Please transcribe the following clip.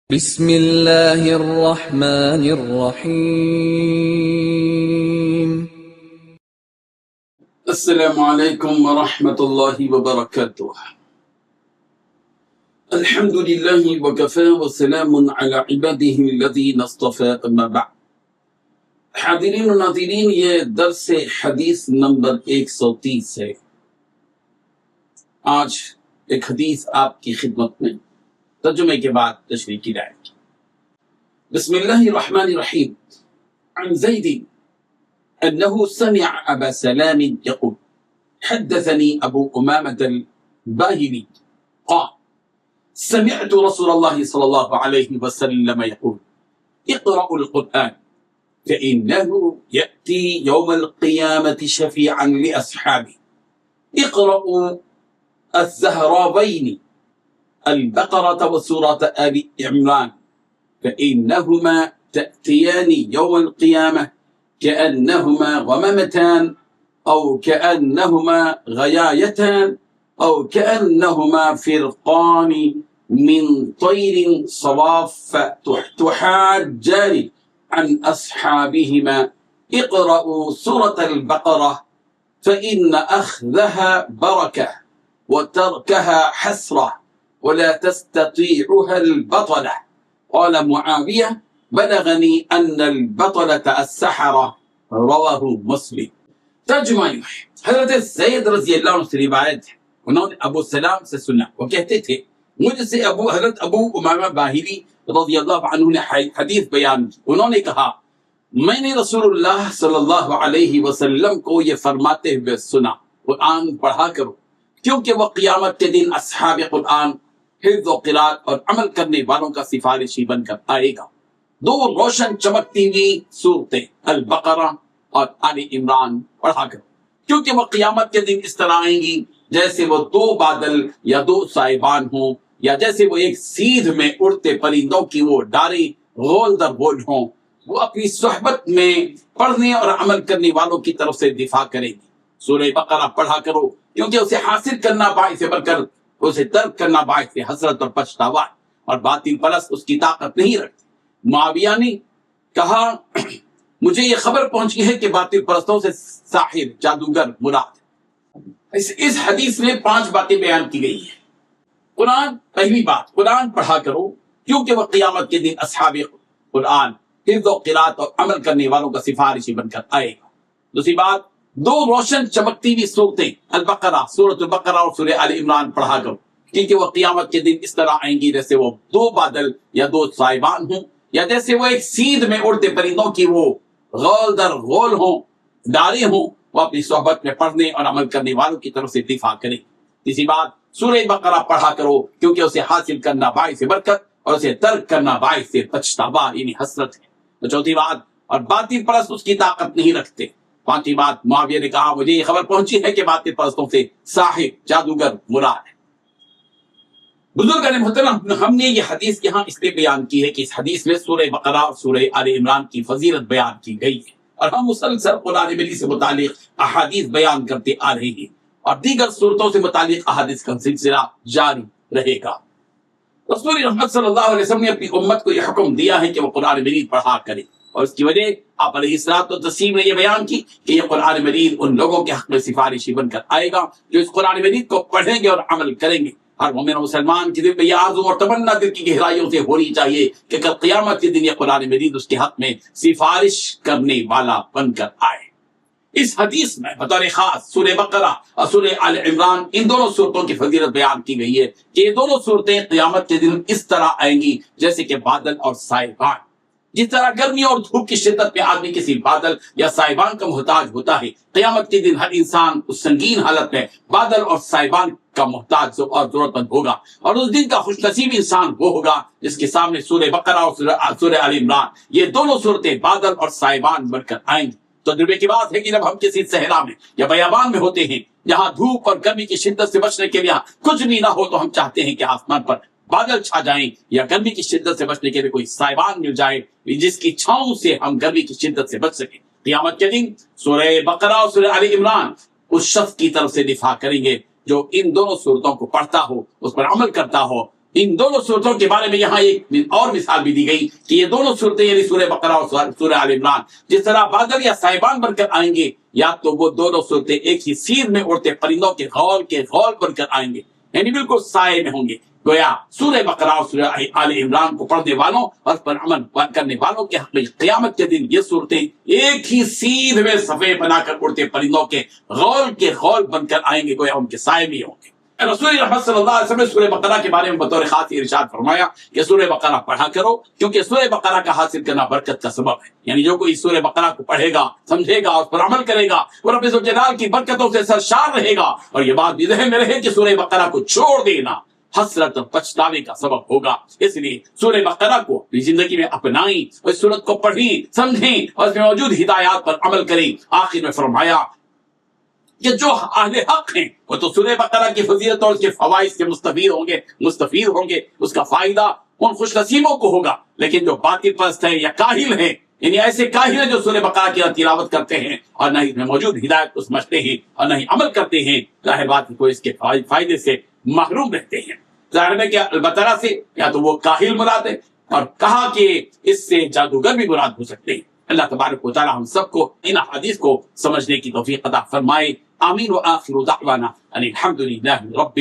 بسم اللہ الرحمن الرحیم۔ السلام علیکم ورحمۃ اللہ وبرکاتہ۔ الحمد للہ وکفى وسلام علی عباده الذین اصطفى، اما بعد۔ حاضرین و ناظرین، یہ درس حدیث نمبر 130 ہے۔ آج ایک حدیث آپ کی خدمت میں ترجمے کے بعد تشریح کی جائے گی۔ بسم اللہ الرحمن الرحیم۔ عن زید انه سمع ابا سلام يقول حدثني ابو امامة الباهلي قال سمعت رسول الله صلى الله عليه وسلم يقول اقرأوا القرآن فإنه يأتي يوم القيامة شفيعا لأصحابه، اقرأوا الزهراوين البقرة وسورة آل عمران فإنهما تأتيان يوم القيامة كأنهما غمامتان أو كأنهما غيايتان أو كأنهما فرقان من طير صواف تحاجان عن أصحابهما، اقرأوا سورة البقرة فإن أخذها بركة وتركها حسرة ولا تستطيعها البطلة۔ قال معاوية بلغني أن البطلة السحرة، رواہ مسلم۔ ترجمہ یوں ہے، حضرت زید رضی اللہ عنہ سے روایت ہے، انہوں نے ابو سلام سے سنا، وہ کہتے تھے مجھ سے حضرت ابو امامہ باہلی رضی اللہ عنہ نے حدیث بیان کی، انہوں نے کہا میں نے رسول اللہ صلی اللہ علیہ وسلم کو یہ فرماتے ہوئے سنا، قرآن پڑھا کرو کیونکہ وہ قیامت کے دن اصحاب قرآن حفظ و قرات اور عمل کرنے والوں کا سفارشی بن کر آئے گا۔ دو روشن چمکتی ہوئی صورتیں البقرہ اور آل عمران پڑھا کرو کیونکہ وہ قیامت کے دن اس طرح آئیں گی جیسے وہ دو بادل یا دو سائبان ہوں، یا جیسے وہ ایک سیدھ میں اڑتے پرندوں کی وہ ڈاریں غول در غول ہوں۔ وہ اپنی صحبت میں پڑھنے اور عمل کرنے والوں کی طرف سے دفاع کریں گی۔ سورہ بقرہ پڑھا کرو کیونکہ اسے حاصل کرنا باعث برکت، اسے ترک کرنا باعث حسرت اور پچھتاوا، اور باطل پرست اس کی طاقت نہیں رکھتے۔ معاویہ نے کہا مجھے یہ خبر پہنچی ہے کہ باطل پرستوں سے ساحر جادوگر مراد۔ اس حدیث میں 5 باتیں بیان کی گئی ہیں۔ قرآن، پہلی بات قرآن پڑھا کرو کیونکہ وہ قیامت کے دن اصحاب قرآن حفظ و قرات اور عمل کرنے والوں کا سفارشی بن کر آئے گا۔ دوسری بات، دو روشن چمکتی ہوئی صورتیں البقرہ، سورۃ البقرہ اور سورہ آل عمران پڑھا کرو کیونکہ وہ قیامت کے دن اس طرح آئیں گی جیسے وہ دو بادل یا دو سائبان ہوں، یا جیسے وہ ایک سیدھ میں اڑتے پرندوں کی وہ غول در غول ہوں، ڈارے ہوں۔ وہ اپنی صحبت میں پڑھنے اور عمل کرنے والوں کی طرف سے دفاع کریں۔ تیسری بات، سورہ بقرہ پڑھا کرو کیونکہ اسے حاصل کرنا باعث برکت اور اسے ترک کرنا باعث پچھتاوا یعنی حسرت ہے۔ تو چوتھی بات، اور باطل پرست اس کی طاقت نہیں رکھتے۔ پانچویں بات، معاویہ نے کہا مجھے یہ خبر پہنچی ہے کہ باطل پرستوں سے ساحر جادوگر مراد ہے۔ بزرگان محترم، ہم نے یہ حدیث یہاں اس لیے بیان کی ہے کہ اس حدیث میں سورہ بقرہ اور سورہ آل عمران کی فضیلت بیان کی گئی ہے، اور ہم مسلسل قرآن مجید سے متعلق احادیث بیان کرتے آ رہے ہیں، اور دیگر صورتوں سے متعلق احادیث کا سلسلہ جاری رہے گا۔ رسول رحمت صلی اللہ علیہ وسلم نے اپنی امت کو یہ حکم دیا ہے کہ وہ قرآن مجید پڑھا کرے، اور اس کی وجہ آپ علیہ الصلوۃ والتسلیم نے یہ بیان کی کہ یہ قرآن مجید ان لوگوں کے حق میں سفارشی بن کر آئے گا جو اس قرآن مجید کو پڑھیں گے اور عمل کریں گے۔ ہر مومن و مسلمان کی دل میں یہ آرزو اور تمنا دل کی گہرائیوں سے ہونی چاہیے کہ کل قیامت کے دن یہ قرآن مجید اس کے حق میں سفارش کرنے والا بن کر آئے۔ اس حدیث میں بطور خاص سورہ بقرہ اور سورہ آل عمران ان دونوں صورتوں کی فضیلت بیان کی گئی ہے کہ یہ دونوں صورتیں قیامت کے دن اس طرح آئیں گی جیسے کہ بادل اور سائبان۔ جس طرح گرمی اور دھوپ کی شدت میں آدمی کسی بادل یا سائبان کا محتاج ہوتا ہے، قیامت کے دن ہر انسان اس سنگین حالت میں بادل اور سائبان کا محتاج اور ضرورت مند ہوگا، اور اس دن کا خوش نصیب انسان وہ ہوگا جس کے سامنے سورہ بقرہ اور سورہ آل عمران یہ دونوں صورتیں بادل اور سائبان بن کر آئیں گی۔ تجربے کی بات ہے کہ جب ہم کسی صحرا میں یا بیابان میں ہوتے ہیں جہاں دھوپ اور گرمی کی شدت سے بچنے کے لیے کچھ بھی نہ ہو، تو ہم چاہتے ہیں کہ آسمان پر بادل چھا جائیں یا گرمی کی شدت سے بچنے کے لیے کوئی سائبان مل جائے جس کی چھاؤں سے ہم گرمی کی شدت سے بچ سکیں۔ قیامت کے دن سورہ بقرہ اور سورہ آل عمران اس شخص کی طرف سے دفاع کریں گے جو ان دونوں صورتوں کو پڑھتا ہو، اس پر عمل کرتا ہو ان دونوں صورتوں کے بارے میں یہاں ایک اور مثال بھی دی گئی کہ یہ دونوں صورتیں یعنی سورہ بقرہ اور سورہ آل عمران جس طرح بادل یا سائبان بن کر آئیں گے، یا تو وہ دونوں صورتیں ایک ہی سیر میں اڑتے پرندوں کے غول بن کر آئیں گے، یعنی بالکل سائے میں ہوں گے۔ گویا سورہ بقرہ اور سورہ آل عمران کو پڑھنے والوں اور پر عمل کرنے والوں کے حق میں قیامت کے دن یہ صورتیں ایک ہی سیدھ میں صفحے بنا کر اڑتے پرندوں کے غول بن کر آئیں گے، گویا ان کے سائے میں ہوں گے۔ رسول رحمت صلی اللہ علیہ وسلم نے سورہ بقرہ کے بارے میں بطور خاص ارشاد فرمایا کہ سورہ بقرہ پڑھا کرو، کیونکہ سورہ بقرہ کا حاصل کرنا برکت کا سبب ہے، یعنی جو کوئی سورہ بقرہ کو پڑھے گا، سمجھے گا، اس پر عمل کرے گا، وہ رب ذوالجلال کی برکتوں سے سرشار رہے گا۔ اور یہ بات بھی ذہن میں رہے کہ سورہ بقرہ کو چھوڑ دینا حسرت اور پچھتاوے کا سبب ہوگا۔ اس لیے سورہ بقرہ کو اپنی زندگی میں اپنائیں، اور اس سورت کو پڑھیں، سمجھیں اور اس میں موجود ہدایات پر عمل کریں۔ آخر میں فرمایا کہ جو اہل حق ہیں وہ تو سورہ بقرہ کی فضیلت اور اس کے فوائد سے مستفید ہوں گے، اس کا فائدہ ان خوش نصیبوں کو ہوگا، لیکن جو باطل پرست ہے یا کاہل ہیں، یعنی ایسے کاہل ہیں جو سورہ بقرہ کی تلاوت کرتے ہیں اور نہ اس میں موجود ہدایت کو سمجھتے ہیں اور نہ ہی عمل کرتے ہیں، ظاہر بات ہے کوئی اس کے فائدے سے محروم رہتے ہیں۔ ظاہر ہے کہ البترا سے یا تو وہ کاہل مراد ہے، اور کہا کہ اس سے جادوگر بھی مراد ہو سکتے ہیں۔ اللہ تبارک و تعالی ہم سب کو ان احادیث کو سمجھنے کی توفیق عطا فرمائے۔ آمین۔ وآخر دعوانا ان الحمد للہ رب